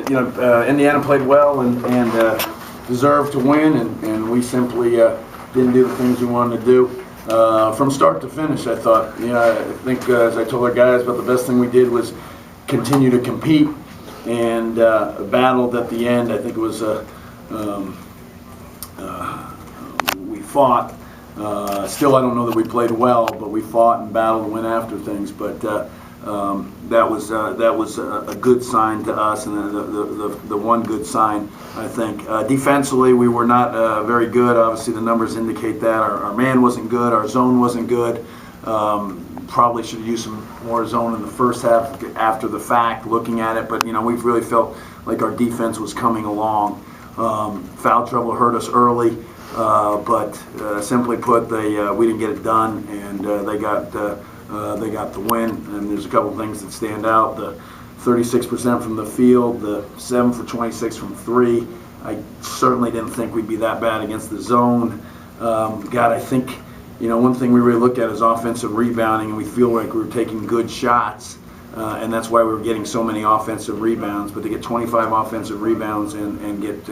Indiana played well and deserved to win, and we simply didn't do the things we wanted to do. From start to finish, I thought, I think as I told our guys, but the best thing we did was continue to compete and battled at the end. I think it was we fought. Still, I don't know that we played well, but we fought and battled and went after things. But that was a good sign to us, and the one good sign, I think. Defensively, we were not very good. Obviously, the numbers indicate that. Our man wasn't good. Our zone wasn't good. Probably should have used some more zone in the first half after the fact, looking at it. But we've really felt like our defense was coming along. Foul trouble hurt us early, but simply put, we didn't get it done, and they got the win. And there's a couple of things that stand out: the 36% from the field, the 7 for 26 from 3. I certainly didn't think we'd be that bad against the zone. I think one thing we really looked at is offensive rebounding, and we feel like we were taking good shots. And that's why we were getting so many offensive rebounds. But to get 25 offensive rebounds and get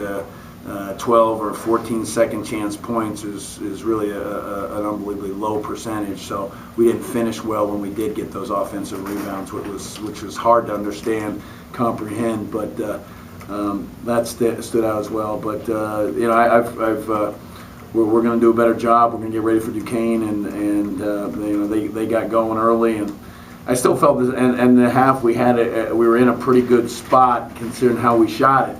12 or 14 second chance points is really an unbelievably low percentage. So we didn't finish well when we did get those offensive rebounds, which was hard to understand, comprehend. But that stood out as well. But we're going to do a better job. We're going to get ready for Duquesne, and they got going early, and I still felt this, and the half we were in a pretty good spot considering how we shot it,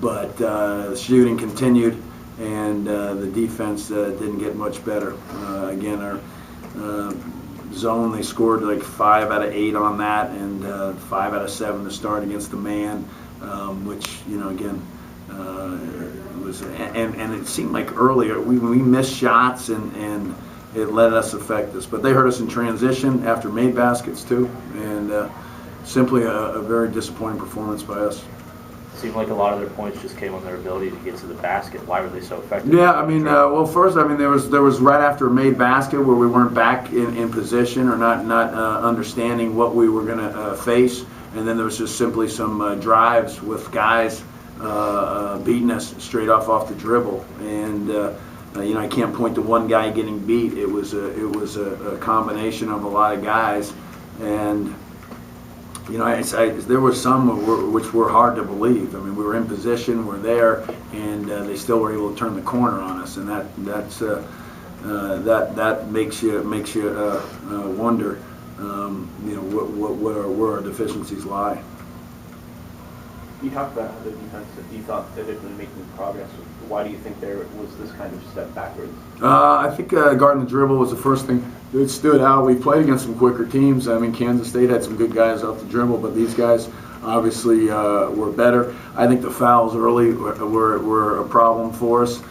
but the shooting continued, and the defense didn't get much better. Again, our zone, they scored like 5 out of 8 on that, and 5 out of 7 to start against the man, which again. And it seemed like earlier we missed shots and it let us affect us. But they hurt us in transition after made baskets too, and simply a very disappointing performance by us. It seemed like a lot of their points just came on their ability to get to the basket. Why were they so effective? Yeah, first, there was right after a made basket where we weren't back in position or not understanding what we were going to face, and then there was just simply some drives with guys beating us straight off the dribble, and I can't point to one guy getting beat. It was a combination of a lot of guys, and there were some which were hard to believe. We were in position, we're there, and they still were able to turn the corner on us, and that makes you wonder, where our deficiencies lie. You talked about how the defense, you thought that it was making progress. Why do you think there was this kind of step backwards? I think guarding the dribble was the first thing that stood out. We played against some quicker teams. Kansas State had some good guys off the dribble, but these guys obviously were better. I think the fouls early were a problem for us.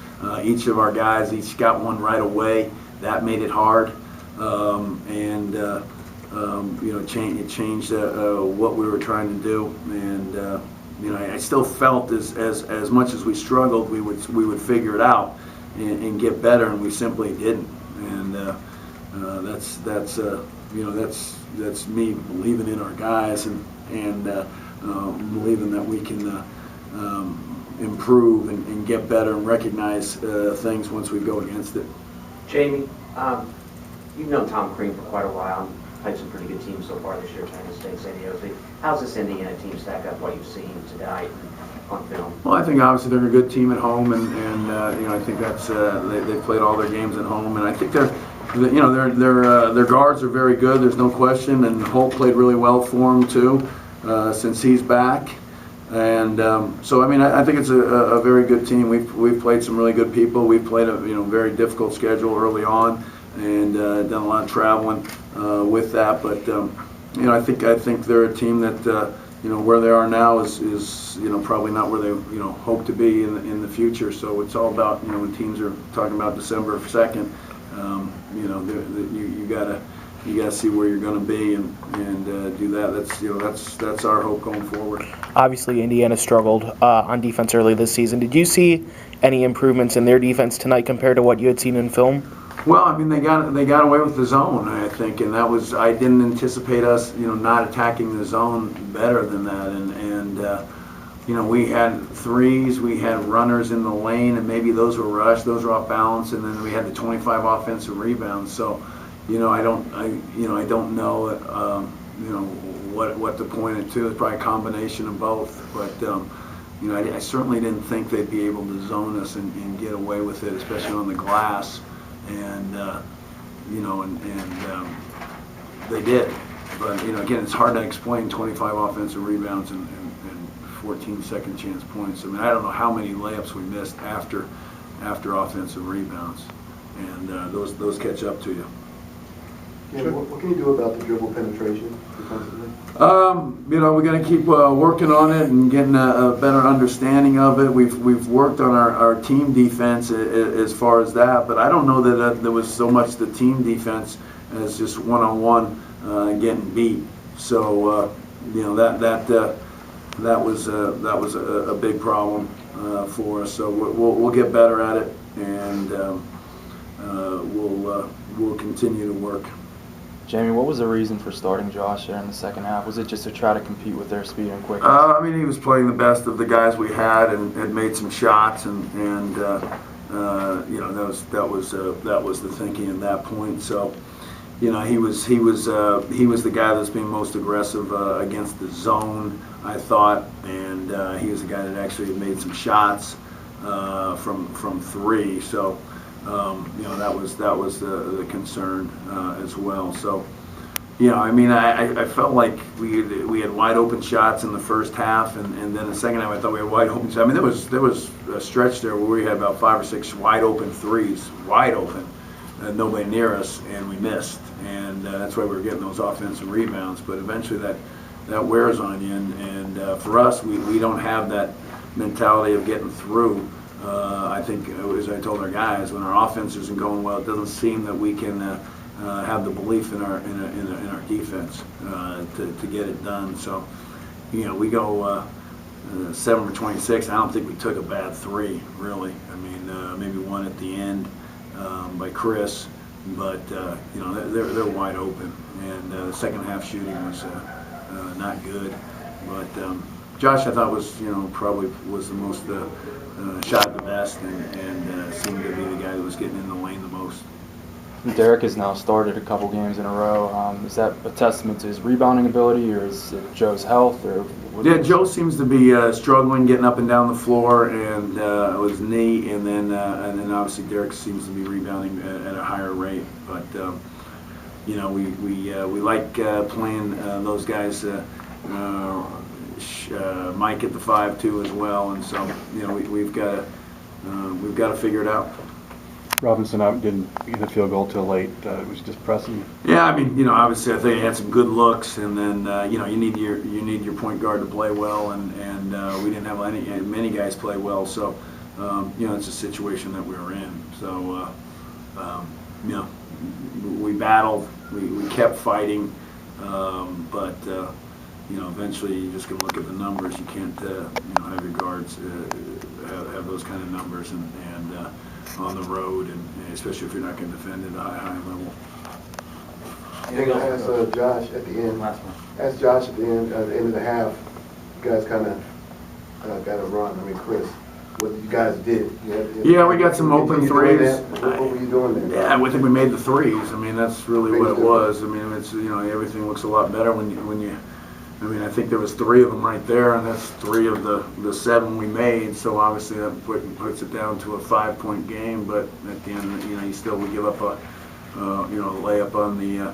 Each of our guys each got one right away. That made it hard, it changed what we were trying to do, and. I still felt as much as we struggled, we would figure it out and get better, and we simply didn't. And that's me believing in our guys and believing that we can improve and get better and recognize things once we go against it. Jamie, you've known Tom Crean for quite a while. Played some pretty good teams so far this year, Kansas State, San Diego. How's this Indiana team stack up, what you've seen tonight on film? Well, I think obviously they're a good team at home, and I think that's they've played all their games at home, and I think their guards are very good. There's no question, and Holt played really well for them too since he's back, and so I think it's a very good team. We've played some really good people. We've played a very difficult schedule early on, and done a lot of traveling with that, but I think they're a team that where they are now is probably not where they hope to be in the future. So it's all about when teams are talking about December 2nd, you gotta see where you're going to be and do that. That's our hope going forward. Obviously, Indiana struggled on defense early this season. Did you see any improvements in their defense tonight compared to what you had seen in film? Well, they got away with the zone, I think, and that was, I didn't anticipate us, not attacking the zone better than that, and we had threes, we had runners in the lane, and maybe those were rushed, those were off balance, and then we had the 25 offensive rebounds. So, I don't know, what to point it to. It's probably a combination of both. But, I certainly didn't think they'd be able to zone us and get away with it, especially on the glass. And, they did. But, again, it's hard to explain 25 offensive rebounds and 14 second chance points. I mean, I don't know how many layups we missed after offensive rebounds. And those catch up to you. Yeah, what can you do about the dribble penetration defensively? We're going to keep working on it and getting a better understanding of it. We've worked on our team defense as far as that, but I don't know that there was so much the team defense as just one-on-one getting beat. So that was a big problem for us. So we'll get better at it, and we'll continue to work. Jamie, what was the reason for starting Josh there in the second half? Was it just to try to compete with their speed and quickness? He was playing the best of the guys we had and had made some shots, and that was the thinking at that point. So, he was the guy that's been most aggressive against the zone, I thought, and he was the guy that actually had made some shots from three. So. That was the concern as well. So, I felt like we had wide open shots in the first half, and then the second half I thought we had wide open shots. I mean, there was a stretch there where we had about 5 or 6 wide open threes, wide open, nobody near us, and we missed. And that's why we were getting those offensive rebounds. But eventually that wears on you, and for us, we don't have that mentality of getting through. I think, as I told our guys, when our offense isn't going well, it doesn't seem that we can have the belief in our defense to get it done. So, we go 7 for 26. I don't think we took a bad three, really. I mean, maybe one at the end by Chris, but they're wide open, and the second half shooting was not good. But Josh, I thought was probably was the most shot the best, and seemed to be the guy that was getting in the lane the most. Derek has now started a couple games in a row. Is that a testament to his rebounding ability, or is it Joe's health? Or Yeah, Joe seems to be struggling getting up and down the floor, and with his knee, and then obviously Derek seems to be rebounding at a higher rate. But we like playing those guys. Mike at the 5 too as well, and so we've got to figure it out. Robinson out didn't get the field goal till late. It was just pressing. Yeah, I mean, obviously I think he had some good looks, and then you need your point guard to play well, and we didn't have many guys play well, so it's a situation that we were in. So we battled, we kept fighting, but eventually you just gonna look at the numbers. You can't have your guards have those kind of numbers and on the road, and especially if you're not going to defend at a high level. Ask Josh at the end. Ask Josh at the end of the half. You guys kind of got a run. I mean, Chris, what you guys did. Yeah, we got some open threes. What were you doing there? Yeah, I think we made the threes. I mean, that's really what it was. I mean, it's everything looks a lot better when you. I mean, I think there was 3 of them right there, and that's 3 of the 7 we made. So obviously that puts it down to a 5-point game. But at the end, you still would give up a layup on the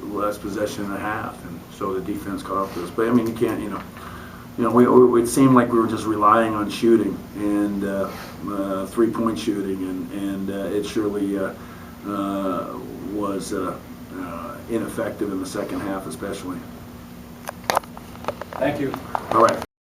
last possession and a half, and so the defense caught up to us. But I mean, you can't, it seemed like we were just relying on shooting and 3-point shooting, and it surely was. Ineffective in the second half, especially. Thank you. All right.